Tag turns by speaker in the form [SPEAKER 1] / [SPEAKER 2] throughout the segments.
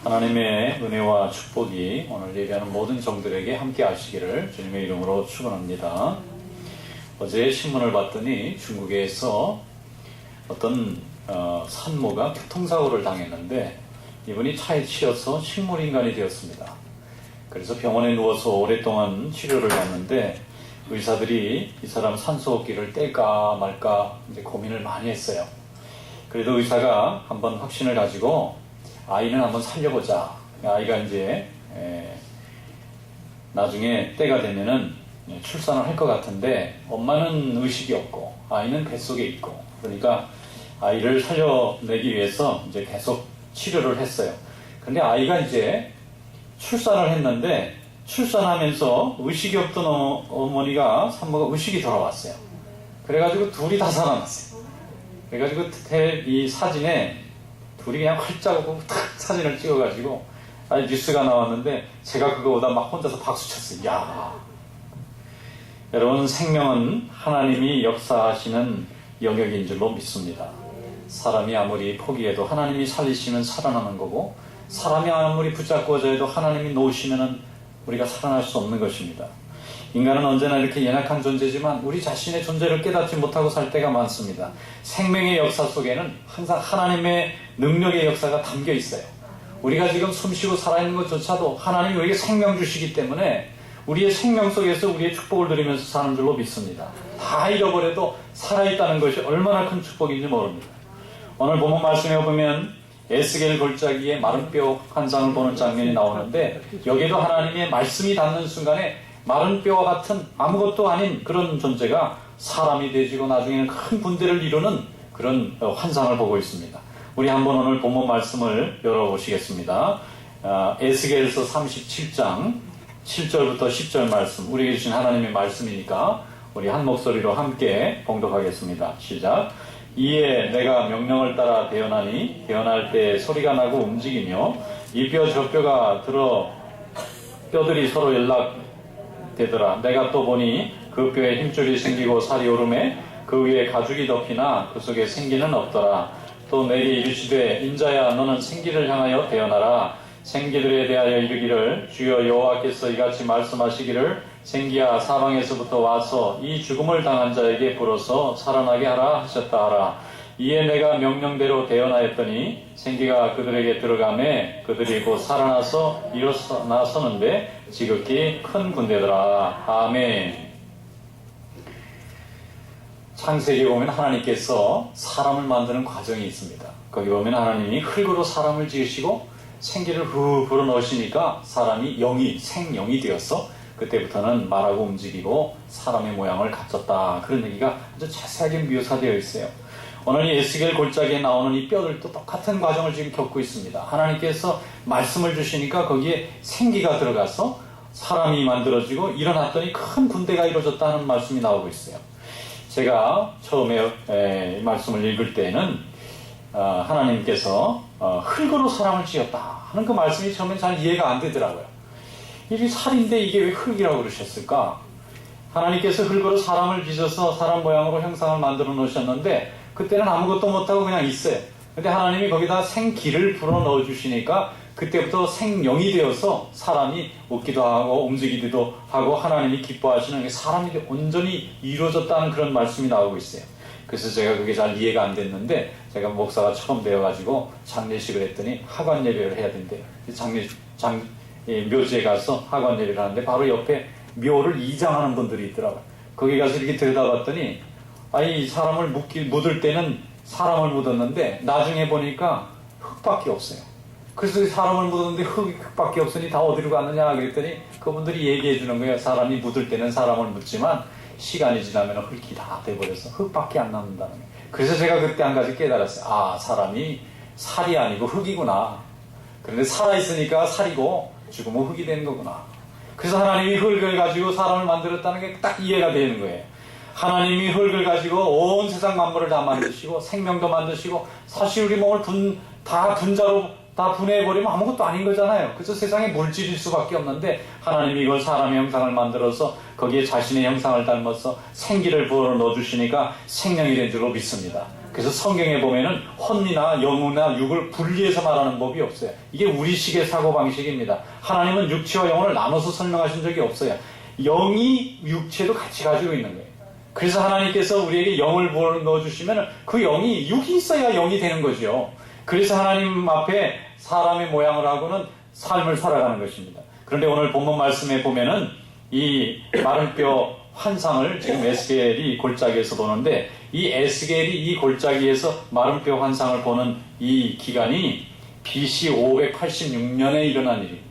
[SPEAKER 1] 하나님의 은혜와 축복이 오늘 예배하는 모든 종들에게 함께 하시기를 주님의 이름으로 축원합니다. 어제 신문을 봤더니 중국에서 어떤 산모가 교통사고를 당했는데 이분이 차에 치여서 식물인간이 되었습니다. 그래서 병원에 누워서 오랫동안 치료를 받는데 의사들이 이 사람 산소호흡기를 뗄까 말까 이제 고민을 많이 했어요. 그래도 의사가 한번 확신을 가지고 아이는 한번 살려보자. 아이가 이제 나중에 때가 되면은 출산을 할 것 같은데 엄마는 의식이 없고 아이는 뱃속에 있고 그러니까 아이를 살려내기 위해서 이제 계속 치료를 했어요. 근데 아이가 이제 출산을 했는데 출산하면서 의식이 없던 어머니가 산모가 의식이 돌아왔어요. 그래가지고 둘이 다 살아났어요. 그래가지고 이 사진에 둘이 그냥 활짝 탁 사진을 찍어가지고 뉴스가 나왔는데 제가 그거 보다 막 혼자서 박수 쳤어요. 야, 여러분, 생명은 하나님이 역사하시는 영역인 줄로 믿습니다. 사람이 아무리 포기해도 하나님이 살리시면 살아나는 거고, 사람이 아무리 붙잡고자 해도 하나님이 놓으시면 우리가 살아날 수 없는 것입니다. 인간은 언제나 이렇게 연약한 존재지만 우리 자신의 존재를 깨닫지 못하고 살 때가 많습니다. 생명의 역사 속에는 항상 하나님의 능력의 역사가 담겨 있어요. 우리가 지금 숨쉬고 살아있는 것조차도 하나님이 우리에게 생명 주시기 때문에 우리의 생명 속에서 우리의 축복을 누리면서 사는 줄로 믿습니다. 다 잃어버려도 살아있다는 것이 얼마나 큰 축복인지 모릅니다. 오늘 본문 말씀에 보면 에스겔 골짜기에 마른 뼈 환상을 보는 장면이 나오는데 여기에도 하나님의 말씀이 닿는 순간에 마른 뼈와 같은 아무것도 아닌 그런 존재가 사람이 되지고 나중에는 큰 군대를 이루는 그런 환상을 보고 있습니다. 우리 한번 오늘 본문 말씀을 열어보시겠습니다. 에스겔서 37장 7절부터 10절 말씀, 우리에게 주신 하나님의 말씀이니까 우리 한 목소리로 함께 봉독하겠습니다. 시작. 이에 내가 명령을 따라 대언하니 대언할 때 소리가 나고 움직이며 이 뼈 저 뼈가 들어 뼈들이 서로 연락되더라. 내가 또 보니 그 뼈에 힘줄이 생기고 살이 오르매 그 위에 가죽이 덮이나 그 속에 생기는 없더라. 또 내게 이르시되 인자야 너는 생기를 향하여 대언하라. 생기들에 대하여 이르기를 주여 여호와께서 이같이 말씀하시기를 생기야 사방에서부터 와서 이 죽음을 당한 자에게 불어서 살아나게 하라 하셨다 하라. 이에 내가 명령대로 대언하였더니 생기가 그들에게 들어가매 그들이 곧 살아나서 일어나서는데 지극히 큰 군대더라. 아멘. 창세기에 보면 하나님께서 사람을 만드는 과정이 있습니다. 거기 보면 하나님이 흙으로 사람을 지으시고 생기를 후 불어넣으시니까 사람이 생영이 되었어. 그때부터는 말하고 움직이고 사람의 모양을 갖췄다. 그런 얘기가 아주 자세하게 묘사되어 있어요. 오늘 이 에스겔 골짜기에 나오는 이 뼈들도 똑같은 과정을 지금 겪고 있습니다. 하나님께서 말씀을 주시니까 거기에 생기가 들어가서 사람이 만들어지고 일어났더니 큰 군대가 이루어졌다는 말씀이 나오고 있어요. 제가 처음에 이 말씀을 읽을 때는 하나님께서 흙으로 사람을 지었다 하는 그 말씀이 처음엔 잘 이해가 안 되더라고요. 이게 살인데 이게 왜 흙이라고 그러셨을까? 하나님께서 흙으로 사람을 빚어서 사람 모양으로 형상을 만들어 놓으셨는데 그때는 아무것도 못하고 그냥 있어요. 근데 하나님이 거기다 생기를 불어 넣어 주시니까 그때부터 생영이 되어서 사람이 웃기도 하고 움직이기도 하고 하나님이 기뻐하시는 사람이 온전히 이루어졌다는 그런 말씀이 나오고 있어요. 그래서 제가 그게 잘 이해가 안 됐는데 제가 목사가 처음 되어가지고 장례식을 했더니 하관 예배를 해야 된대요. 묘지에 가서 하관 예배를 하는데 바로 옆에 묘를 이장하는 분들이 있더라고요. 거기 가서 이렇게 들여다봤더니 이 사람을 묻을 때는 사람을 묻었는데 나중에 보니까 흙밖에 없어요. 그래서 사람을 묻었는데 흙밖에 없으니 다 어디로 갔느냐 그랬더니 그분들이 얘기해 주는 거예요. 사람이 묻을 때는 사람을 묻지만 시간이 지나면 흙이 다 돼버려서 흙밖에 안 남는다는 거예요. 그래서 제가 그때 한 가지 깨달았어요. 사람이 살이 아니고 흙이구나. 그런데 살아있으니까 살이고 죽으면 흙이 되는 거구나. 그래서 하나님이 흙을 가지고 사람을 만들었다는 게 딱 이해가 되는 거예요. 하나님이 흙을 가지고 온 세상 만물을 다 만드시고 생명도 만드시고 사실 우리 몸을 다 분자로 다 분해해버리면 아무것도 아닌 거잖아요. 그래서 세상에 물질일 수밖에 없는데 하나님이 이걸 사람의 형상을 만들어서 거기에 자신의 형상을 닮아서 생기를 불어 넣어주시니까 생명이 된 줄로 믿습니다. 그래서 성경에 보면은 혼이나 영이나 육을 분리해서 말하는 법이 없어요. 이게 우리식의 사고방식입니다. 하나님은 육체와 영혼을 나눠서 설명하신 적이 없어요. 영이 육체도 같이 가지고 있는 거예요. 그래서 하나님께서 우리에게 영을 넣어주시면 그 영이 육이 있어야 영이 되는 거죠. 그래서 하나님 앞에 사람의 모양을 하고는 삶을 살아가는 것입니다. 그런데 오늘 본문 말씀에 보면은 이 마른 뼈 환상을 지금 에스겔이 골짜기에서 보는데, 이 에스겔이 이 골짜기에서 마른 뼈 환상을 보는 이 기간이 BC 586년에 일어난 일입니다.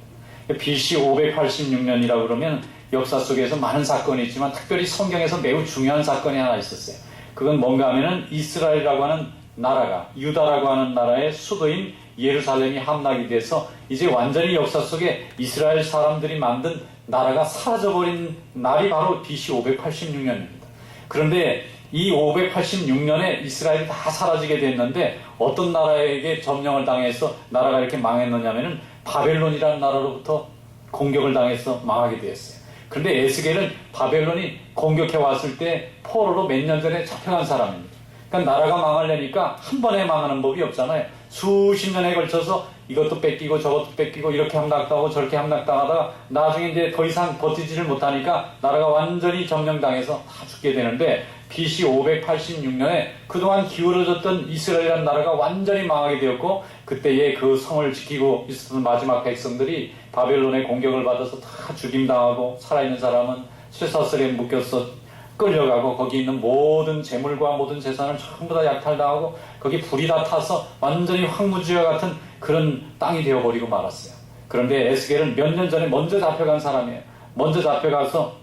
[SPEAKER 1] BC 586년이라고 그러면 역사 속에서 많은 사건이 있지만 특별히 성경에서 매우 중요한 사건이 하나 있었어요. 그건 뭔가 하면은 이스라엘이라고 하는 나라가, 유다라고 하는 나라의 수도인 예루살렘이 함락이 돼서 이제 완전히 역사 속에 이스라엘 사람들이 만든 나라가 사라져버린 날이 바로 BC 586년입니다. 그런데 이 586년에 이스라엘이 다 사라지게 됐는데 어떤 나라에게 점령을 당해서 나라가 이렇게 망했느냐면은 바벨론이라는 나라로부터 공격을 당해서 망하게 되었어요. 그런데 에스겔은 바벨론이 공격해 왔을 때 포로로 몇 년 전에 잡혀간 사람입니다. 그러니까 나라가 망하려니까 한 번에 망하는 법이 없잖아요. 수십 년에 걸쳐서 이것도 뺏기고 저것도 뺏기고 이렇게 함락당하고 저렇게 함락당하다가 나중에 이제 더 이상 버티지를 못하니까 나라가 완전히 점령당해서 다 죽게 되는데, BC 586년에 그동안 기울어졌던 이스라엘이라는 나라가 완전히 망하게 되었고, 그때에 그 성을 지키고 있었던 마지막 백성들이 바벨론의 공격을 받아서 다 죽임당하고, 살아있는 사람은 쇠사슬에 묶여서 끌려가고 거기 있는 모든 재물과 모든 재산을 전부 다 약탈당하고 거기 불이 다 타서 완전히 황무지와 같은 그런 땅이 되어버리고 말았어요. 그런데 에스겔은 몇 년 전에 먼저 잡혀간 사람이에요. 먼저 잡혀가서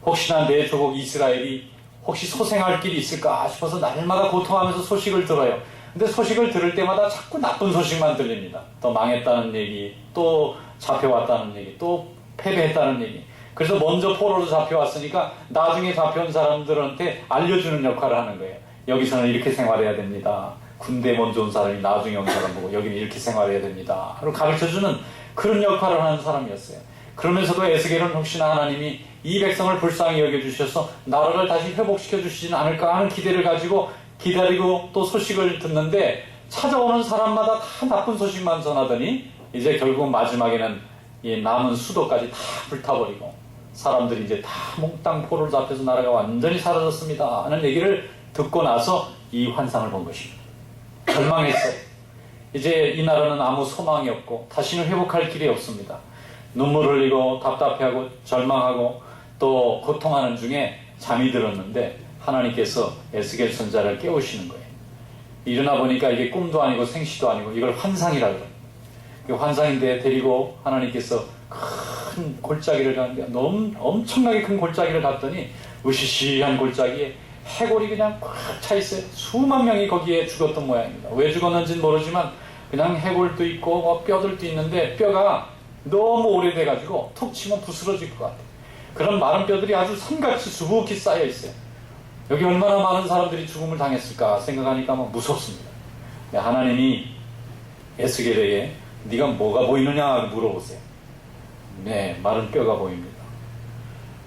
[SPEAKER 1] 혹시나 내 조국 이스라엘이 혹시 소생할 길이 있을까 싶어서 날마다 고통하면서 소식을 들어요. 근데 소식을 들을 때마다 자꾸 나쁜 소식만 들립니다. 또 망했다는 얘기, 또 잡혀왔다는 얘기, 또 패배했다는 얘기. 그래서 먼저 포로로 잡혀왔으니까 나중에 잡혀온 사람들한테 알려주는 역할을 하는 거예요. 여기서는 이렇게 생활해야 됩니다. 군대 먼저 온 사람이 나중에 온 사람 보고 여기는 이렇게 생활해야 됩니다. 그리고 가르쳐주는 그런 역할을 하는 사람이었어요. 그러면서도 에스겔은 혹시나 하나님이 이 백성을 불쌍히 여겨주셔서 나라를 다시 회복시켜 주시지는 않을까 하는 기대를 가지고 기다리고 또 소식을 듣는데, 찾아오는 사람마다 다 나쁜 소식만 전하더니 이제 결국 마지막에는 이 남은 수도까지 다 불타버리고 사람들이 이제 다 몽땅 포로로 잡혀서 나라가 완전히 사라졌습니다 하는 얘기를 듣고 나서 이 환상을 본 것입니다. 절망했어요. 이제 이 나라는 아무 소망이 없고 다시는 회복할 길이 없습니다. 눈물 흘리고 답답해하고 절망하고 또 고통하는 중에 잠이 들었는데 하나님께서 에스겔 선지자를 깨우시는 거예요. 일어나 보니까 이게 꿈도 아니고 생시도 아니고 이걸 환상이라 그래요. 환상인데 데리고 하나님께서 큰 골짜기를 가는데 너무 엄청나게 큰 골짜기를 갔더니 으시시한 골짜기에 해골이 그냥 꽉 차 있어요. 수만 명이 거기에 죽었던 모양입니다. 왜 죽었는지는 모르지만 그냥 해골도 있고 뼈들도 있는데 뼈가 너무 오래돼가지고 툭 치면 부스러질 것 같아요. 그런 마른 뼈들이 아주 산같이 수북히 쌓여 있어요. 여기 얼마나 많은 사람들이 죽음을 당했을까 생각하니까 막 무섭습니다. 하나님이 에스겔에게 네가 뭐가 보이느냐 물어보세요. 네, 마른 뼈가 보입니다.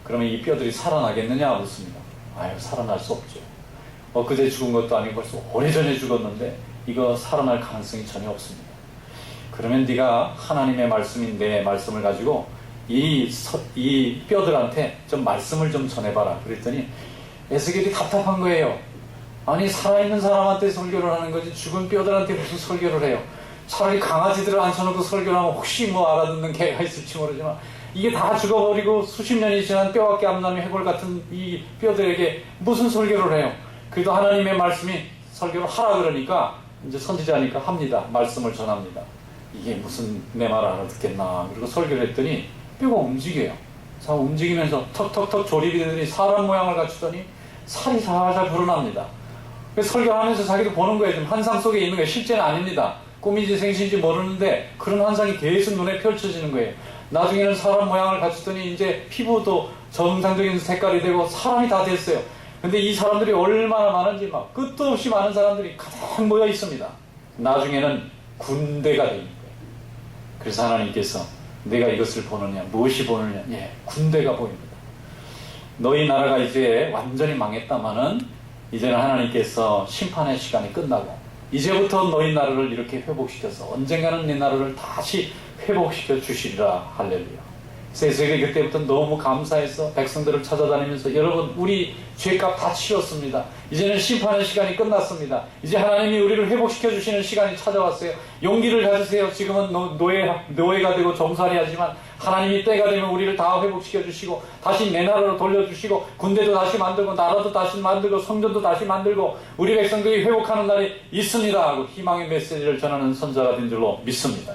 [SPEAKER 1] 그러면 이 뼈들이 살아나겠느냐 묻습니다. 아유, 살아날 수 없죠. 그제 죽은 것도 아니고 벌써 오래전에 죽었는데 이거 살아날 가능성이 전혀 없습니다. 그러면 네가 하나님의 말씀인 내 말씀을 가지고 이 뼈들한테 좀 말씀을 좀 전해봐라. 그랬더니 에스겔이 답답한 거예요. 아니, 살아있는 사람한테 설교를 하는 거지 죽은 뼈들한테 무슨 설교를 해요. 차라리 강아지들을 앉혀놓고 설교를 하면 혹시 뭐 알아듣는 개가 있을지 모르지만 이게 다 죽어버리고 수십 년이 지난 뼈밖에 안 남은 해골 같은 이 뼈들에게 무슨 설교를 해요. 그래도 하나님의 말씀이 설교를 하라 그러니까 이제 선지자니까 합니다. 말씀을 전합니다. 이게 무슨 내 말 알아듣겠나. 그리고 설교를 했더니 뼈가 움직여요. 자, 움직이면서 턱턱턱 조립이 되더니 사람 모양을 갖추더니 살이 살살 불어납니다. 그래서 설교하면서 자기도 보는 거예요. 좀 환상 속에 있는 거예요. 실제는 아닙니다. 꿈인지 생신인지 모르는데 그런 환상이 계속 눈에 펼쳐지는 거예요. 나중에는 사람 모양을 갖추더니 이제 피부도 정상적인 색깔이 되고 사람이 다 됐어요. 근데 이 사람들이 얼마나 많은지 막 끝도 없이 많은 사람들이 가득 모여 있습니다. 나중에는 군대가 되는 거예요. 그래서 하나님께서 내가 이것을 보느냐, 무엇이 보느냐, 군대가 보입니다. 너희 나라가 이제 완전히 망했다마는 이제는 하나님께서 심판의 시간이 끝나고 이제부터 너희 나라를 이렇게 회복시켜서 언젠가는 내 나라를 다시 회복시켜 주시리라. 할렐루야. 에스겔이 그때부터 너무 감사해서 백성들을 찾아다니면서 여러분 우리 죄값 다 치렀습니다. 이제는 심판의 시간이 끝났습니다. 이제 하나님이 우리를 회복시켜 주시는 시간이 찾아왔어요. 용기를 가지세요. 지금은 노예가 되고 종살이하지만 하나님이 때가 되면 우리를 다 회복시켜 주시고 다시 내 나라로 돌려주시고 군대도 다시 만들고 나라도 다시 만들고 성전도 다시 만들고 우리 백성들이 회복하는 날이 있습니다 하고 희망의 메시지를 전하는 선자가 된 줄로 믿습니다.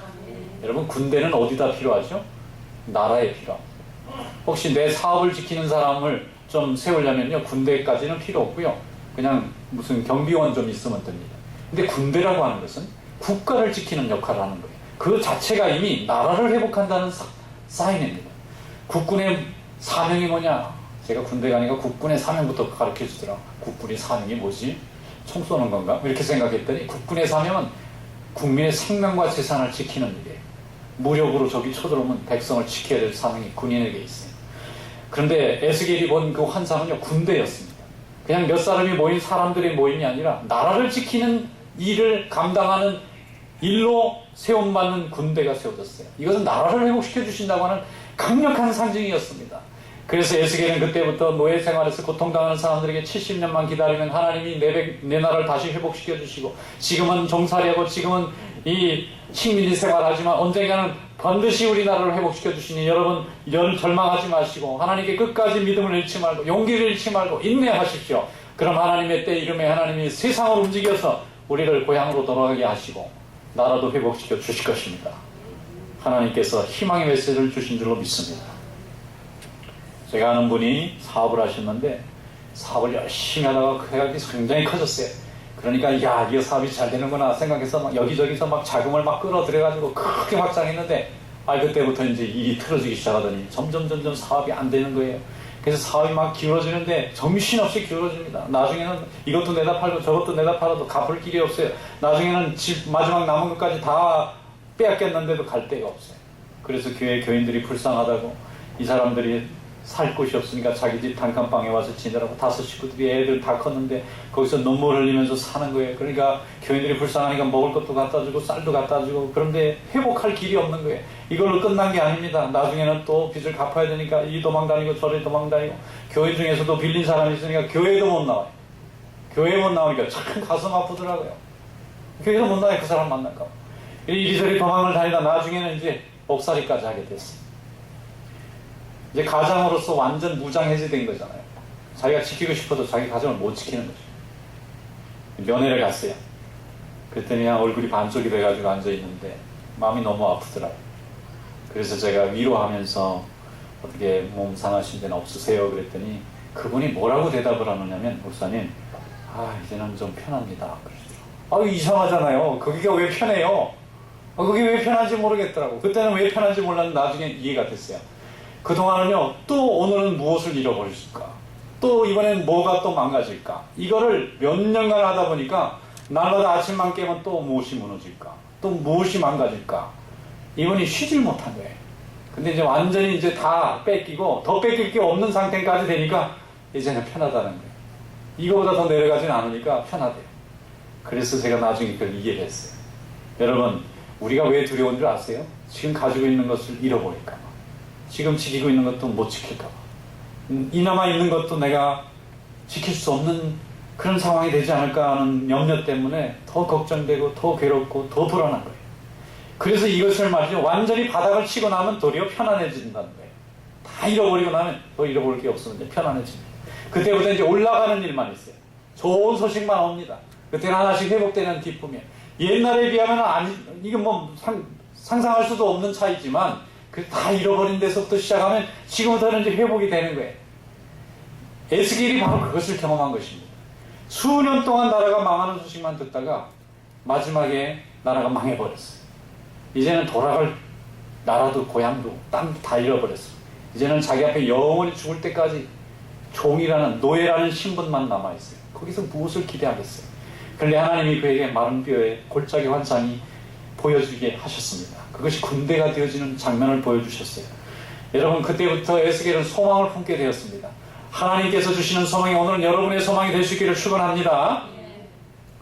[SPEAKER 1] 여러분 군대는 어디다 필요하죠? 나라에 필요합니다. 혹시 내 사업을 지키는 사람을 좀 세우려면요 군대까지는 필요 없고요 그냥 무슨 경비원 좀 있으면 됩니다. 근데 군대라고 하는 것은 국가를 지키는 역할을 하는 거예요. 그 자체가 이미 나라를 회복한다는 사인입니다. 국군의 사명이 뭐냐? 제가 군대 가니까 국군의 사명부터 가르쳐 주더라고요. 국군의 사명이 뭐지? 총 쏘는 건가? 이렇게 생각했더니 국군의 사명은 국민의 생명과 재산을 지키는 일이에요. 무력으로 적이 쳐들어오면 백성을 지켜야 될 사명이 군인에게 있어요. 그런데 에스겔이 본 그 환상은요 군대였습니다. 그냥 몇 사람이 모인 사람들의 모임이 아니라 나라를 지키는 일을 감당하는 일로 세움받는 군대가 세워졌어요. 이것은 나라를 회복시켜 주신다고 하는 강력한 상징이었습니다. 그래서 에스겔은 그때부터 노예 생활에서 고통당하는 사람들에게 70년만 기다리면 하나님이 내 나라를 다시 회복시켜 주시고 지금은 종살이하고 지금은 이 식민지 생활하지만 언젠가는 반드시 우리나라를 회복시켜 주시니 여러분 절망하지 마시고 하나님께 끝까지 믿음을 잃지 말고 용기를 잃지 말고 인내하십시오. 그럼 하나님의 때 이름에 하나님이 세상을 움직여서 우리를 고향으로 돌아가게 하시고 나라도 회복시켜 주실 것입니다. 하나님께서 희망의 메시지를 주신 줄로 믿습니다. 제가 아는 분이 사업을 하셨는데 사업을 열심히 하다가 계약이 굉장히 커졌어요. 그러니까 야 이거 사업이 잘 되는구나 생각해서 막 여기저기서 막 자금을 막 끌어들여가지고 크게 확장했는데 그때부터 이제 일이 틀어지기 시작하더니 점점 사업이 안 되는 거예요. 그래서 사업이 막 기울어지는데 정신없이 기울어집니다. 나중에는 이것도 내다 팔고 저것도 내다 팔아도 갚을 길이 없어요. 나중에는 집 마지막 남은 것까지 다 빼앗겼는데도 갈 데가 없어요. 그래서 교회 교인들이 불쌍하다고 이 사람들이 살 곳이 없으니까 자기 집 단칸방에 와서 지내라고 5 식구들이 애들 다 컸는데 거기서 눈물 흘리면서 사는 거예요. 그러니까 교인들이 불쌍하니까 먹을 것도 갖다 주고 쌀도 갖다 주고 그런데 회복할 길이 없는 거예요. 이걸로 끝난 게 아닙니다. 나중에는 또 빚을 갚아야 되니까 이 도망다니고 저리 도망다니고 교회 중에서도 빌린 사람이 있으니까 교회도 못 나와요. 교회 못 나오니까 참 가슴 아프더라고요. 교회도 못 나와요. 그 사람 만날까 봐. 이리저리 도망을 다니다 나중에는 이제 옥살이까지 하게 됐어요. 이제 가장으로서 완전 무장해제된 거잖아요. 자기가 지키고 싶어도 자기 가정을 못 지키는 거죠. 면회를 갔어요. 그랬더니 그냥 얼굴이 반쪽이 돼가지고 앉아있는데 마음이 너무 아프더라고요. 그래서 제가 위로하면서 어떻게 몸 상하신 데는 없으세요? 그랬더니 그분이 뭐라고 대답을 하느냐면 목사님 이제는 좀 편합니다. 그러시더라고요. 이상하잖아요. 거기가 왜 편해요? 그게 왜 편한지 모르겠더라고. 그때는 왜 편한지 몰랐는데 나중에 이해가 됐어요. 그동안은요 또 오늘은 무엇을 잃어버렸을까, 또 이번엔 뭐가 또 망가질까, 이거를 몇 년간 하다 보니까 날마다 아침만 깨면 또 무엇이 무너질까, 또 무엇이 망가질까, 이분이 쉬질 못한 거예요. 근데 이제 완전히 이제 다 뺏기고 더 뺏길 게 없는 상태까지 되니까 이제는 편하다는 거예요. 이거보다 더 내려가진 않으니까 편하대요. 그래서 제가 나중에 그걸 이해를 했어요. 여러분 우리가 왜 두려운 줄 아세요? 지금 가지고 있는 것을 잃어버릴까 봐, 지금 지키고 있는 것도 못 지킬까 봐, 이나마 있는 것도 내가 지킬 수 없는 그런 상황이 되지 않을까 하는 염려 때문에 더 걱정되고 더 괴롭고 더 불안한 거예요. 그래서 이것을 말이죠, 완전히 바닥을 치고 나면 도리어 편안해진다는 거예요. 다 잃어버리고 나면 더 잃어버릴 게 없으면 이제 편안해집니다. 그때부터 이제 올라가는 일만 있어요. 좋은 소식만 옵니다. 그때는 하나씩 회복되는 기쁨이에요. 옛날에 비하면 이게 뭐 상상할 수도 없는 차이지만 다 잃어버린 데서부터 시작하면 지금부터는 이제 회복이 되는 거예요. 에스겔이 바로 그것을 경험한 것입니다. 수년 동안 나라가 망하는 소식만 듣다가 마지막에 나라가 망해버렸어요. 이제는 돌아갈 나라도 고향도 땅도 다 잃어버렸어요. 이제는 자기 앞에 영원히 죽을 때까지 종이라는, 노예라는 신분만 남아있어요. 거기서 무엇을 기대하겠어요? 그런데 하나님이 그에게 마른 뼈에 골짜기 환상이 보여주게 하셨습니다. 그것이 군대가 되어지는 장면을 보여주셨어요. 여러분 그때부터 에스겔은 소망을 품게 되었습니다. 하나님께서 주시는 소망이 오늘은 여러분의 소망이 될 수 있기를 축원합니다.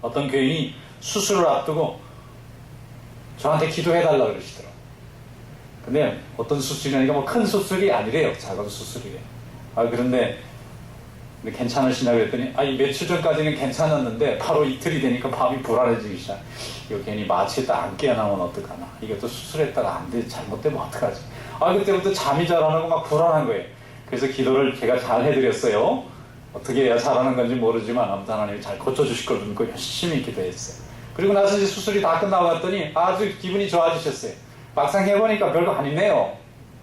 [SPEAKER 1] 어떤 교인이 수술을 앞두고 저한테 기도해달라 그러시더라고요. 근데 어떤 수술이니까 뭐 큰 수술이 아니래요. 작은 수술이래요. 그런데 괜찮으시냐고 그랬더니 이 며칠 전까지는 괜찮았는데 바로 이틀이 되니까 마음이 불안해지기 시작. 이거 괜히 마취했다 안 깨어나면 어떡하나. 이것도 수술했다가 안 돼. 잘못되면 어떡하지. 그때부터 잠이 잘 안 오고 막 불안한 거예요. 그래서 기도를 제가 잘 해드렸어요. 어떻게 해야 잘하는 건지 모르지만 아무튼 하나님이 잘 고쳐주실 걸 믿고 열심히 기도했어요. 그리고 나서 이제 수술이 다 끝나고 갔더니 아주 기분이 좋아지셨어요. 막상 해보니까 별거 아니네요.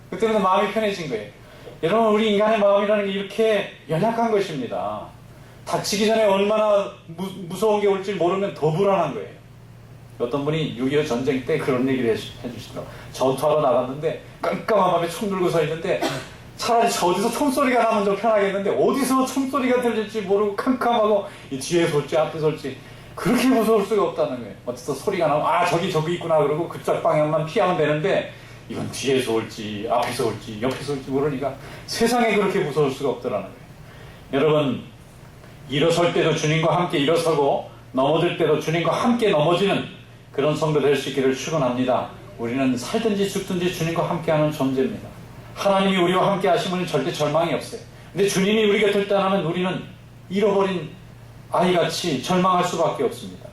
[SPEAKER 1] 그때부터 마음이 편해진 거예요. 여러분, 우리 인간의 마음이라는 게 이렇게 연약한 것입니다. 다치기 전에 얼마나 무서운 게 올지 모르면 더 불안한 거예요. 어떤 분이 6.25 전쟁 때 그런 얘기를 해주시더라고요. 전투하러 나갔는데 깜깜한 밤에 총 들고 서 있는데 차라리 어디서 총소리가 나면 좀 편하겠는데 어디서 총소리가 들릴지 모르고 캄캄하고 이 뒤에서 올지 앞에서 올지 그렇게 무서울 수가 없다는 거예요. 어디서 소리가 나면 저기 있구나 그러고 그쪽 방향만 피하면 되는데 이건 뒤에서 올지 앞에서 올지 옆에서 올지 모르니까 세상에 그렇게 무서울 수가 없더라는 거예요. 여러분, 일어설 때도 주님과 함께 일어서고 넘어질 때도 주님과 함께 넘어지는 그런 성도 될 수 있기를 축원합니다. 우리는 살든지 죽든지 주님과 함께하는 존재입니다. 하나님이 우리와 함께 하시면 절대 절망이 없어요. 근데 주님이 우리 곁을 떠나면 우리는 잃어버린 아이같이 절망할 수밖에 없습니다.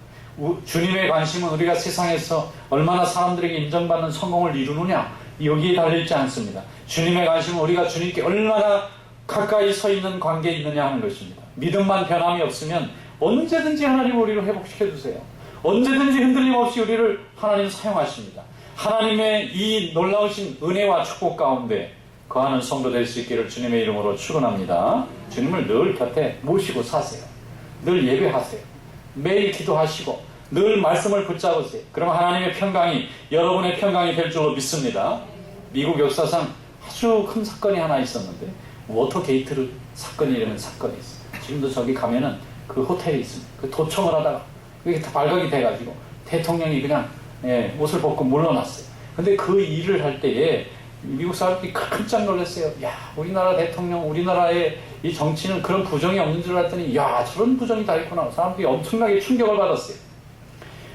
[SPEAKER 1] 주님의 관심은 우리가 세상에서 얼마나 사람들에게 인정받는 성공을 이루느냐 여기에 달려있지 않습니다. 주님의 관심은 우리가 주님께 얼마나 가까이 서 있는 관계에 있느냐 하는 것입니다. 믿음만 변함이 없으면 언제든지 하나님 우리를 회복시켜주세요. 언제든지 흔들림 없이 우리를 하나님 사용하십니다. 하나님의 이 놀라우신 은혜와 축복 가운데 거하는 성도 될 수 있기를 주님의 이름으로 축원합니다. 주님을 늘 곁에 모시고 사세요. 늘 예배하세요. 매일 기도하시고 늘 말씀을 붙잡으세요. 그러면 하나님의 평강이 여러분의 평강이 될 줄로 믿습니다. 미국 역사상 아주 큰 사건이 하나 있었는데 워터게이트 사건이라는 사건이 있어요. 지금도 저기 가면은 그 호텔에 있습니다. 그 도청을 하다가 그게 다 발각이 돼가지고 대통령이 그냥 옷을 벗고 물러났어요. 근데 그 일을 할 때에 미국 사람들이 깜짝 놀랐어요. 야, 우리나라 대통령, 우리나라의 이 정치는 그런 부정이 없는 줄 알았더니 야, 저런 부정이 다 있구나. 사람들이 엄청나게 충격을 받았어요.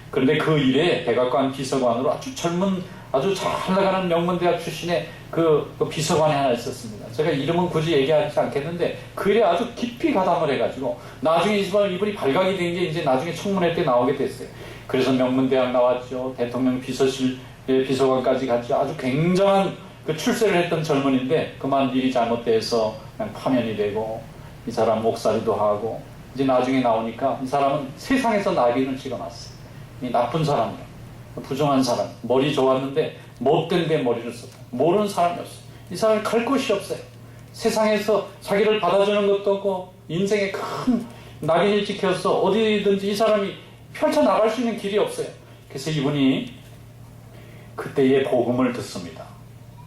[SPEAKER 1] 그런데 그 일에 백악관 비서관으로 아주 젊은 아주 잘 나가는 명문대학 출신의 그 비서관이 하나 있었습니다. 제가 이름은 굳이 얘기하지 않겠는데 그 일에 아주 깊이 가담을 해가지고 나중에 이분이 발각이 된 게 이제 나중에 청문회 때 나오게 됐어요. 그래서 명문대학 나왔죠. 대통령 비서실 비서관까지 갔죠. 아주 굉장한 그 출세를 했던 젊은인데 그만 일이 잘못돼서 그냥 파면이 되고 이 사람 목살이도 하고 이제 나중에 나오니까 이 사람은 세상에서 낙인을 찍어놨어요. 이 나쁜 사람이야. 부정한 사람. 머리 좋았는데 못된 데 머리를 썼다. 모르는 사람이었어요. 이 사람이 갈 곳이 없어요. 세상에서 자기를 받아주는 것도 없고 인생에 큰 낙인을 찍혀서 어디든지 이 사람이 펼쳐나갈 수 있는 길이 없어요. 그래서 이분이 그때의 복음을 듣습니다.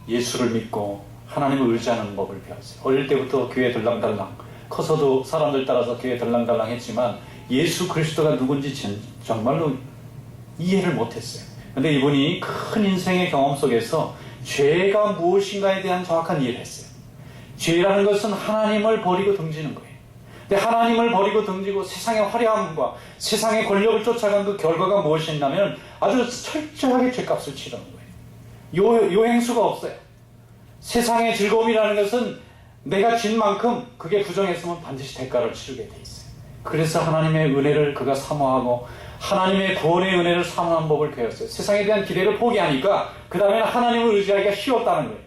[SPEAKER 1] 예수를 믿고 하나님을 의지하는 법을 배웠어요. 어릴 때부터 교회 들랑달랑 커서도 사람들 따라서 교회 들랑달랑 했지만 예수 그리스도가 누군지 정말로 이해를 못했어요. 근데 이분이 큰 인생의 경험 속에서 죄가 무엇인가에 대한 정확한 이해를 했어요. 죄라는 것은 하나님을 버리고 등지는 거예요. 근데 하나님을 버리고 등지고 세상의 화려함과 세상의 권력을 쫓아간 그 결과가 무엇이냐면 아주 철저하게 죄값을 치르는 거예요. 요행수가 없어요. 세상의 즐거움이라는 것은 내가 진 만큼 그게 부정했으면 반드시 대가를 치르게 돼 있어요. 그래서 하나님의 은혜를 그가 사모하고 하나님의 구원의 은혜를 사모하는 법을 배웠어요. 세상에 대한 기대를 포기하니까 그 다음에는 하나님을 의지하기가 쉬웠다는 거예요.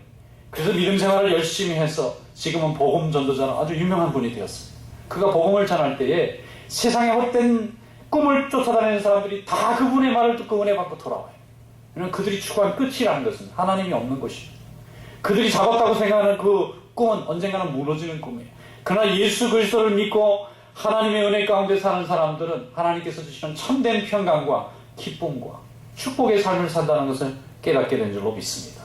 [SPEAKER 1] 그래서 믿음 생활을 열심히 해서 지금은 복음 전도자로 아주 유명한 분이 되었습니다. 그가 복음을 전할 때에 세상에 헛된 꿈을 쫓아다니는 사람들이 다 그분의 말을 듣고 은혜 받고 돌아와요. 왜냐하면 그들이 추구한 끝이라는 것은 하나님이 없는 것입니다. 그들이 잡았다고 생각하는 그 꿈은 언젠가는 무너지는 꿈이에요. 그러나 예수 그리스도를 믿고 하나님의 은혜 가운데 사는 사람들은 하나님께서 주시는 참된 평강과 기쁨과 축복의 삶을 산다는 것을 깨닫게 된 줄로 믿습니다.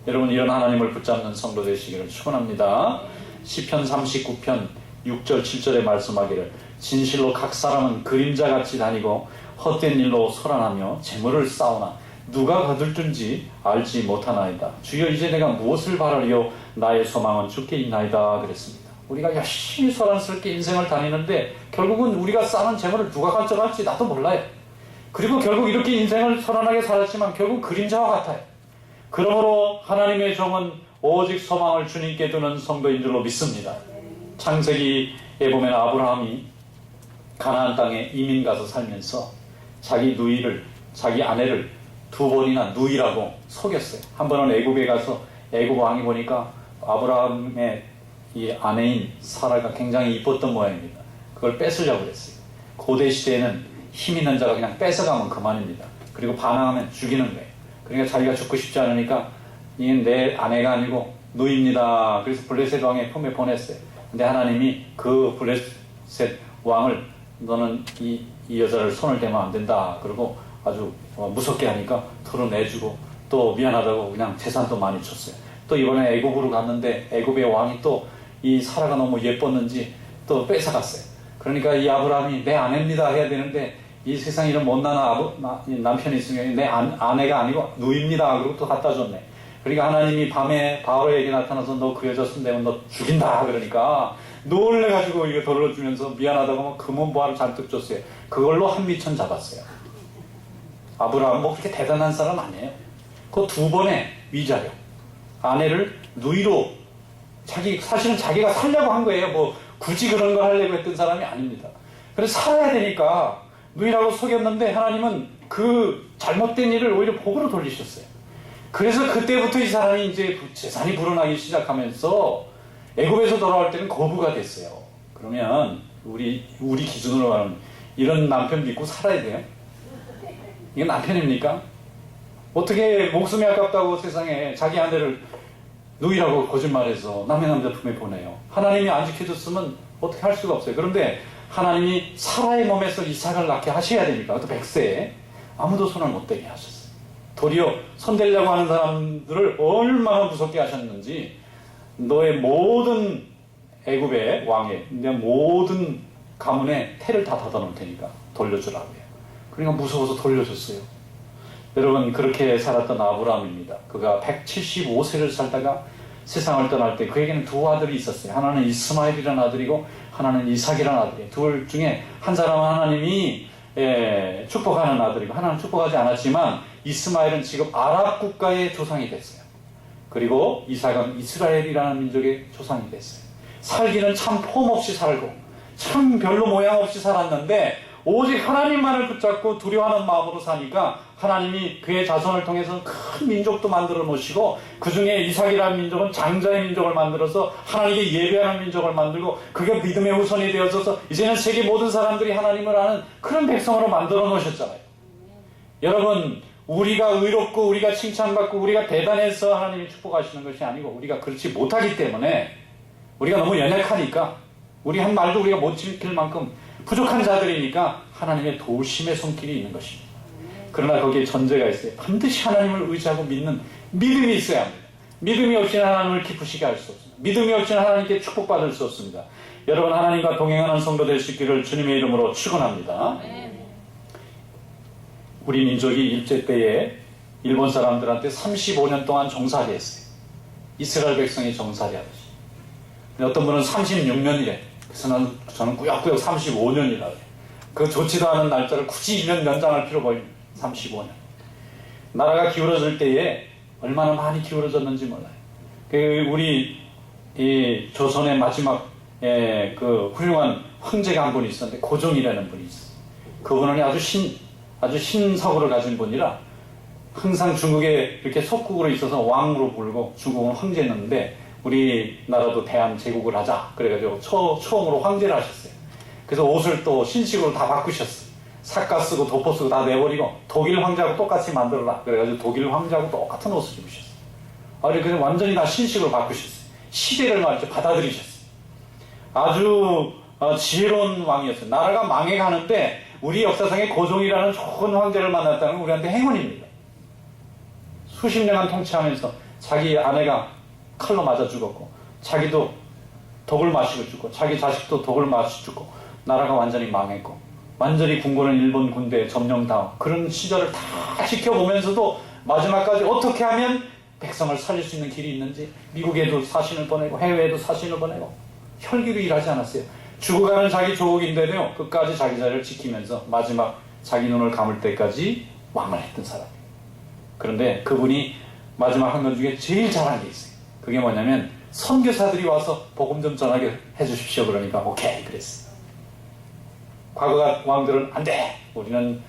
[SPEAKER 1] 여러분, 이런 하나님을 붙잡는 성도 되시기를 축원합니다. 시편 39편 6절 7절에 말씀하기를 진실로 각 사람은 그림자같이 다니고 헛된 일로 소란하며 재물을 쌓으나 누가 거둘 줄지 알지 못하나이다. 주여, 이제 내가 무엇을 바라리요? 나의 소망은 주께 있나이다. 그랬습니다. 우리가 열심히 소란스럽게 인생을 다니는데 결국은 우리가 쌓은 재물을 누가 가져갈지 나도 몰라요. 그리고 결국 이렇게 인생을 소란하게 살았지만 결국 그림자와 같아요. 그러므로 하나님의 종은 오직 소망을 주님께 두는 성도인 줄로 믿습니다. 창세기에 보면 아브라함이 가나안 땅에 이민 가서 살면서 자기 누이를, 자기 아내를 2번이나 누이라고 속였어요. 한 번은 애굽에 가서 애굽 왕이 보니까 아브라함의 이 아내인 사라가 굉장히 이뻤던 모양입니다. 그걸 뺏으려고 그랬어요. 고대 시대에는 힘 있는 자가 그냥 뺏어가면 그만입니다. 그리고 반항하면 죽이는 거예요. 그러니까 자기가 죽고 싶지 않으니까 이게 내 아내가 아니고 누이입니다. 그래서 블레셋 왕의 품에 보냈어요. 근데 하나님이 그 블레셋 왕을 너는 이 여자를 손을 대면 안 된다. 그리고 아주 무섭게 하니까 털어내주고 또 미안하다고 그냥 재산도 많이 줬어요. 또 이번에 애굽으로 갔는데 애굽의 왕이 또 이 사라가 너무 예뻤는지 또 뺏어갔어요. 그러니까 이 아브라함이 내 아내입니다 해야 되는데 이 세상에 이런 못난 남편이 있으면 내 아내가 아니고 누이입니다. 그리고 또 갖다 줬네. 그러니까 하나님이 밤에 바로에게 나타나서 너 그 여자 손대면 너 죽인다. 그러니까 놀래가지고 이거 돌려주면서 미안하다고 금은보화를 잔뜩 줬어요. 그걸로 한미천 잡았어요. 아브라함 뭐 그렇게 대단한 사람 아니에요. 그 2번의 위자료. 아내를 누이로 사실은 자기가 살려고 한 거예요. 뭐 굳이 그런 걸 하려고 했던 사람이 아닙니다. 그래서 살아야 되니까 누이라고 속였는데 하나님은 그 잘못된 일을 오히려 복으로 돌리셨어요. 그래서 그때부터 이 사람이 이제 재산이 불어나기 시작하면서 애굽에서 돌아올 때는 거부가 됐어요. 그러면 우리 기준으로 말하면 이런 남편 믿고 살아야 돼요? 이게 남편입니까? 어떻게 목숨이 아깝다고 세상에 자기 아내를 누이라고 거짓말해서 남의 남자 품에 보내요. 하나님이 안 지켜줬으면 어떻게 할 수가 없어요. 그런데 하나님이 사라의 몸에서 이삭을 낳게 하셔야 되니까 또 100세에 아무도 손을 못 대게 하셨어요. 도리어 손대려고 하는 사람들을 얼마나 무섭게 하셨는지 너의 모든 애굽의 왕의 내 모든 가문의 태를 다 닫아놓을 테니까 돌려주라고 해요. 그러니까 무서워서 돌려줬어요. 여러분 그렇게 살았던 아브라함입니다. 그가 175세를 살다가 세상을 떠날 때 그에게는 2 아들이 있었어요. 하나는 이스마엘이라는 아들이고 하나는 이삭이라는 아들이에요. 둘 중에 한 사람은 하나님이 축복하는 아들이고 하나는 축복하지 않았지만 이스마엘은 지금 아랍 국가의 조상이 됐어요. 그리고 이삭은 이스라엘이라는 민족의 조상이 됐어요. 살기는 참 폼없이 살고 참 별로 모양 없이 살았는데 오직 하나님만을 붙잡고 두려워하는 마음으로 사니까 하나님이 그의 자손을 통해서 큰 민족도 만들어 놓으시고 그 중에 이삭이라는 민족은 장자의 민족을 만들어서 하나님께 예배하는 민족을 만들고 그게 믿음의 후손이 되어서 이제는 세계 모든 사람들이 하나님을 아는 그런 백성으로 만들어 놓으셨잖아요. 여러분 우리가 의롭고 우리가 칭찬받고 우리가 대단해서 하나님이 축복하시는 것이 아니고 우리가 그렇지 못하기 때문에 우리가 너무 연약하니까 우리 한 말도 우리가 못 지킬 만큼 부족한 자들이니까 하나님의 도우심의 손길이 있는 것입니다. 그러나 거기에 전제가 있어요. 반드시 하나님을 의지하고 믿는 믿음이 있어야 합니다. 믿음이 없이는 하나님을 기쁘시게 할 수 없습니다. 믿음이 없이는 하나님께 축복받을 수 없습니다. 여러분 하나님과 동행하는 성도 될 수 있기를 주님의 이름으로 축원합니다. 우리 민족이 일제 때에 일본 사람들한테 35년 동안 종살이 했어요. 이스라엘 백성이 종살이 하듯이. 어떤 분은 36년이래. 그래서 저는 꾸역꾸역 35년이라고 해요. 그 좋지도 않은 날짜를 굳이 2년 연장할 필요가 없는 35년. 나라가 기울어질 때에 얼마나 많이 기울어졌는지 몰라요. 우리 이 조선의 마지막 그 훌륭한 황제가 한 분이 있었는데 고종이라는 분이 있어요. 그분은 아주 신석으로 가진 분이라 항상 중국에 이렇게 속국으로 있어서 왕으로 불고 중국은 황제였는데 우리나라도 대한제국을 하자 그래가지고 처음으로 황제를 하셨어요. 그래서 옷을 또 신식으로 다 바꾸셨어요. 삭가 쓰고 도포 쓰고 다 내버리고 독일 황제하고 똑같이 만들어라 그래가지고 독일 황제하고 똑같은 옷을 입으셨어요. 그래서 완전히 다 신식으로 바꾸셨어요. 시대를 말이죠 받아들이셨어요. 아주 지혜로운 왕이었어요. 나라가 망해가는데 우리 역사상에 고종이라는 좋은 황제를 만났다는 건 우리한테 행운입니다. 수십 년간 통치하면서 자기 아내가 칼로 맞아 죽었고 자기도 독을 마시고 죽고 자기 자식도 독을 마시고 죽고 나라가 완전히 망했고 완전히 궁궐은 일본 군대에 점령당하고 그런 시절을 다 지켜보면서도 마지막까지 어떻게 하면 백성을 살릴 수 있는 길이 있는지 미국에도 사신을 보내고 해외에도 사신을 보내고 혈기로 일하지 않았어요. 죽어가는 자기 조국인데도요, 끝까지 자기 자리를 지키면서 마지막 자기 눈을 감을 때까지 왕을 했던 사람. 그런데 그분이 마지막 한 건 중에 제일 잘한 게 있어요. 그게 뭐냐면 선교사들이 와서 복음 좀 전하게 해주십시오. 그러니까 오케이 그랬어요. 과거 왕들은 안 돼, 우리는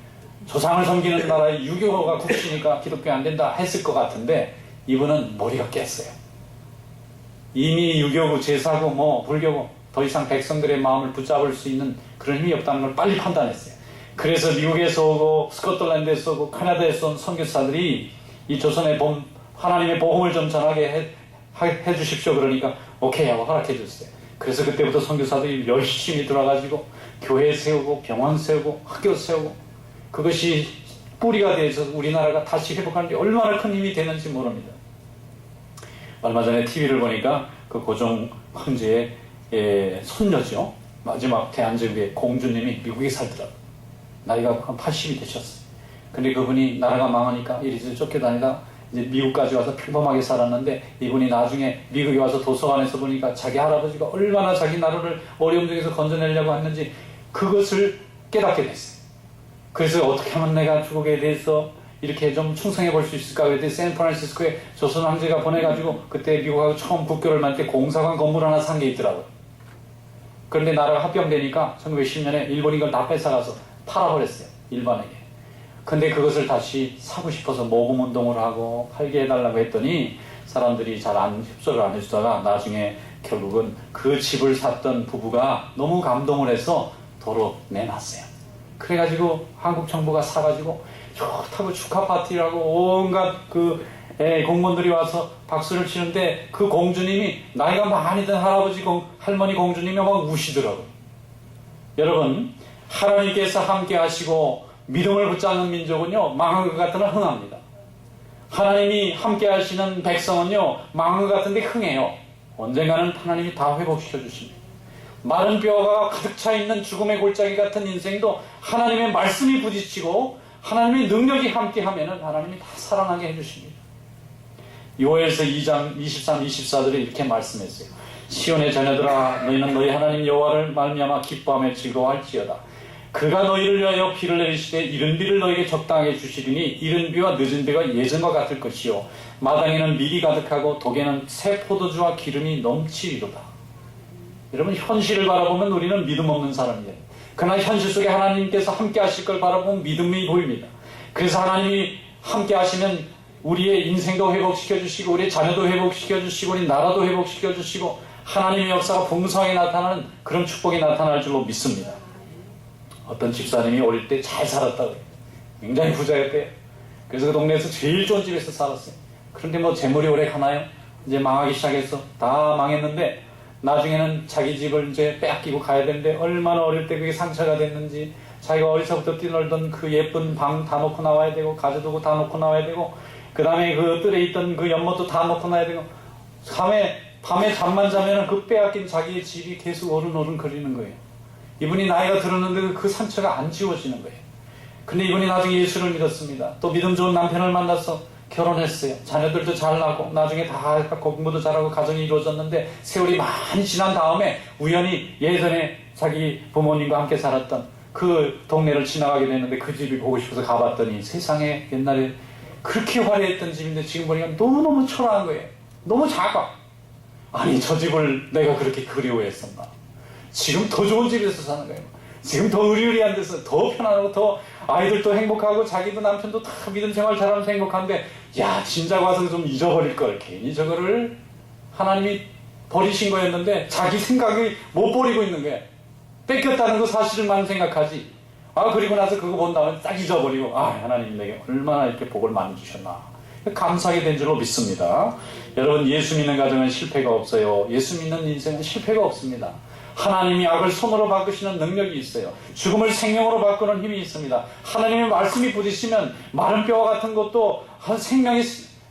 [SPEAKER 1] 조상을 섬기는 나라의 유교가 국시니까 기독교 안 된다 했을 것 같은데, 이분은 머리가 깼어요. 이미 유교고 제사고 뭐 불교고 더 이상 백성들의 마음을 붙잡을 수 있는 그런 힘이 없다는 걸 빨리 판단했어요. 그래서 미국에서 오고 스코틀랜드에서 오고 캐나다에서 온 선교사들이 이 조선의 하나님의 복음을 좀 전하게 해 주십시오. 그러니까 오케이 하고 허락해 줬어요. 그래서 그때부터 선교사들이 열심히 들어가지고 교회 세우고 병원 세우고 학교 세우고, 그것이 뿌리가 돼서 우리나라가 다시 회복하는 게 얼마나 큰 힘이 되는지 모릅니다. 얼마 전에 TV를 보니까 그 고종 황제의 손녀죠. 마지막 대한제국의 공주님이 미국에 살더라고요. 나이가 한 80이 되셨어요. 근데 그분이 나라가 망하니까 이리저리 쫓겨다니다 이제 미국까지 와서 평범하게 살았는데, 이분이 나중에 미국에 와서 도서관에서 보니까 자기 할아버지가 얼마나 자기 나라를 어려움 중에서 건져내려고 했는지 그것을 깨닫게 됐어요. 그래서 어떻게 하면 내가 조국에 대해서 이렇게 좀 충성해 볼 수 있을까? 그때 샌프란시스코에 조선 황제가 보내가지고 그때 미국하고 처음 국교를 맺을 때 공사관 건물 하나 산 게 있더라고요. 그런데 나라가 합병되니까 1910년에 일본이 그걸 다 뺏어가서 팔아버렸어요. 일반에게. 근데 그것을 다시 사고 싶어서 모금운동을 하고 팔게 해달라고 했더니 사람들이 잘 협조를 안 해주다가 나중에 결국은 그 집을 샀던 부부가 너무 감동을 해서 도로 내놨어요. 그래가지고 한국 정부가 사가지고 좋다고 축하 파티를 하고 온갖 그 공무원들이 와서 박수를 치는데, 그 공주님이 나이가 많이 든 할머니 공주님이 막 우시더라고요. 여러분, 하나님께서 함께 하시고 믿음을 붙잡는 민족은요, 망한 것 같으나 흥합니다. 하나님이 함께 하시는 백성은요, 망한 것 같은데 흥해요. 언젠가는 하나님이 다 회복시켜 주십니다. 마른 뼈가 가득 차 있는 죽음의 골짜기 같은 인생도 하나님의 말씀이 부딪히고 하나님의 능력이 함께하면 하나님이 다 살아나게 해주십니다. 요엘서 2장 23, 24절에 이렇게 말씀했어요. 시온의 자녀들아, 너희는 너희 하나님 여호와를 말미암아 기뻐하며 즐거워할지어다. 그가 너희를 위하여 비를 내리시되 이른 비를 너희에게 적당하게 주시리니 이른 비와 늦은 비가 예전과 같을 것이요 마당에는 밀이 가득하고 독에는 새 포도주와 기름이 넘치리로다. 여러분, 현실을 바라보면 우리는 믿음 없는 사람이에요. 그러나 현실 속에 하나님께서 함께 하실 걸 바라보면 믿음이 보입니다. 그래서 하나님이 함께 하시면 우리의 인생도 회복시켜 주시고 우리의 자녀도 회복시켜 주시고 우리 나라도 회복시켜 주시고 하나님의 역사가 풍성하게 나타나는 그런 축복이 나타날 줄로 믿습니다. 어떤 집사님이 어릴 때 잘 살았다고 해요. 굉장히 부자였대요. 그래서 그 동네에서 제일 좋은 집에서 살았어요. 그런데 뭐 재물이 오래 가나요? 이제 망하기 시작해서 다 망했는데 나중에는 자기 집을 이제 빼앗기고 가야 되는데 얼마나 어릴 때 그게 상처가 됐는지, 자기가 어리서부터 뛰놀던 그 예쁜 방 다 놓고 나와야 되고 가져두고 다 놓고 나와야 되고 그 다음에 그 뜰에 있던 그 연못도 다 놓고 나와야 되고 밤에 잠만 자면 그 빼앗긴 자기의 집이 계속 어른어른 거리는 거예요. 이분이 나이가 들었는데 그 상처가 안 지워지는 거예요. 근데 이분이 나중에 예수를 믿었습니다. 또 믿음 좋은 남편을 만나서 결혼했어요. 자녀들도 잘 낳고 나중에 다 공부도 잘하고 가정이 이루어졌는데 세월이 많이 지난 다음에 우연히 예전에 자기 부모님과 함께 살았던 그 동네를 지나가게 됐는데 그 집이 보고 싶어서 가봤더니 세상에 옛날에 그렇게 화려했던 집인데 지금 보니까 너무너무 초라한 거예요. 너무 작아. 아니, 저 집을 내가 그렇게 그리워했었나. 지금 더 좋은 집에서 사는 거예요. 지금 더 의리의리한 데서 더 편안하고 더 아이들도 행복하고 자기도 남편도 다 믿음 생활 잘하면서 행복한데, 야, 진작 와서 좀 잊어버릴 걸. 괜히 저거를 하나님이 버리신 거였는데 자기 생각이 못 버리고 있는 거야. 뺏겼다는 거 사실만 생각하지. 그리고 나서 그거 본 다음에 딱 잊어버리고, 하나님 내게 얼마나 이렇게 복을 많이 주셨나. 감사하게 된 줄로 믿습니다. 여러분, 예수 믿는 가정은 실패가 없어요. 예수 믿는 인생은 실패가 없습니다. 하나님이 악을 손으로 바꾸시는 능력이 있어요. 죽음을 생명으로 바꾸는 힘이 있습니다. 하나님의 말씀이 부딪히면 마른 뼈와 같은 것도 생명이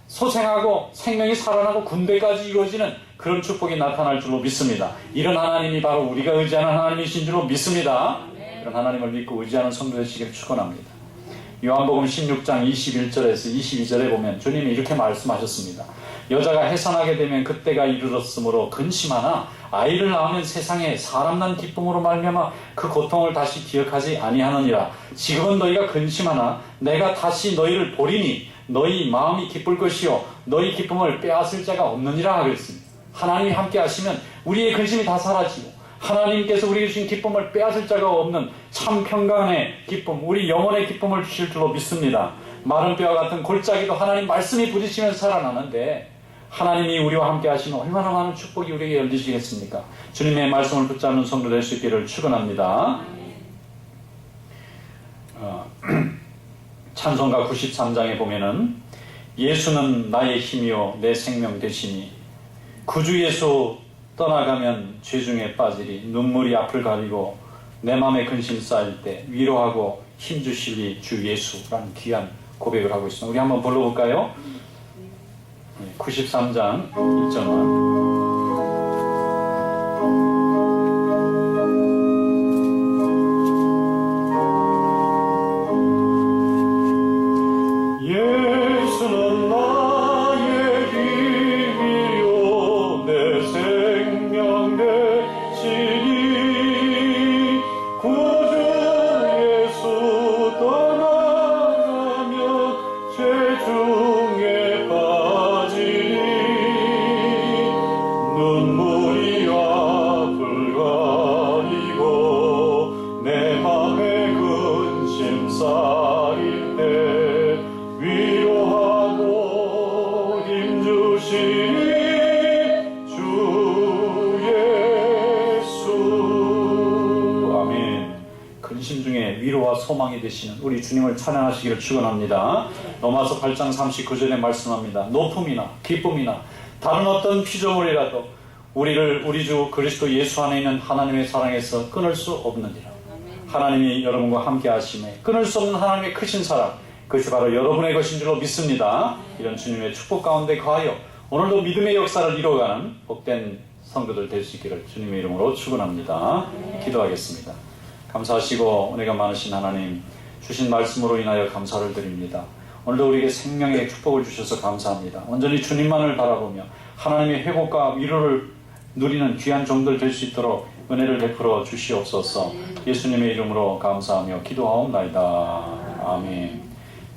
[SPEAKER 1] 소생하고 생명이 살아나고 군대까지 이루어지는 그런 축복이 나타날 줄로 믿습니다. 이런 하나님이 바로 우리가 의지하는 하나님이신 줄로 믿습니다. 그런 하나님을 믿고 의지하는 성도 되시기를 축원합니다. 요한복음 16장 21절에서 22절에 보면 주님이 이렇게 말씀하셨습니다. 여자가 해산하게 되면 그때가 이르렀으므로 근심하나 아이를 낳으면 세상에 사람 난 기쁨으로 말미암아 그 고통을 다시 기억하지 아니하느니라. 지금은 너희가 근심하나 내가 다시 너희를 보리니 너희 마음이 기쁠 것이요 너희 기쁨을 빼앗을 자가 없느니라 그랬습니다. 하나님이 함께 하시면 우리의 근심이 다 사라지고 하나님께서 우리에게 주신 기쁨을 빼앗을 자가 없는 참 평강의 기쁨, 우리 영혼의 기쁨을 주실 줄로 믿습니다. 마른 뼈와 같은 골짜기도 하나님 말씀이 부딪히면서 살아나는데 하나님이 우리와 함께 하시면 얼마나 많은 축복이 우리에게 열리시겠습니까? 주님의 말씀을 붙잡는 성도 될 수 있기를 축원합니다. 찬송가 93장에 보면은 예수는 나의 힘이요 내 생명 되시니 구주 예수 떠나가면 죄중에 빠지리 눈물이 앞을 가리고 내 마음에 근심 쌓일 때 위로하고 힘주시리 주 예수라는 귀한 고백을 하고 있습니다. 우리 한번 불러볼까요? 93장 1절만 소망이 되시는 우리 주님을 찬양하시기를 축원합니다. 로마서 8장 39절에 말씀합니다. 높음이나 기쁨이나 다른 어떤 피조물이라도 우리를 우리 주 그리스도 예수 안에 있는 하나님의 사랑에서 끊을 수 없느니라. 하나님이 여러분과 함께 하심에 끊을 수 없는 하나님의 크신 사랑, 그것이 바로 여러분의 것인 줄로 믿습니다. 이런 주님의 축복 가운데 거하여 오늘도 믿음의 역사를 이루어가는 복된 성도들 될 수 있기를 주님의 이름으로 축원합니다. 기도하겠습니다. 감사하시고 은혜가 많으신 하나님, 주신 말씀으로 인하여 감사를 드립니다. 오늘도 우리에게 생명의 축복을 주셔서 감사합니다. 온전히 주님만을 바라보며 하나님의 회복과 위로를 누리는 귀한 종들 될 수 있도록 은혜를 베풀어 주시옵소서. 예수님의 이름으로 감사하며 기도하옵나이다. 아멘.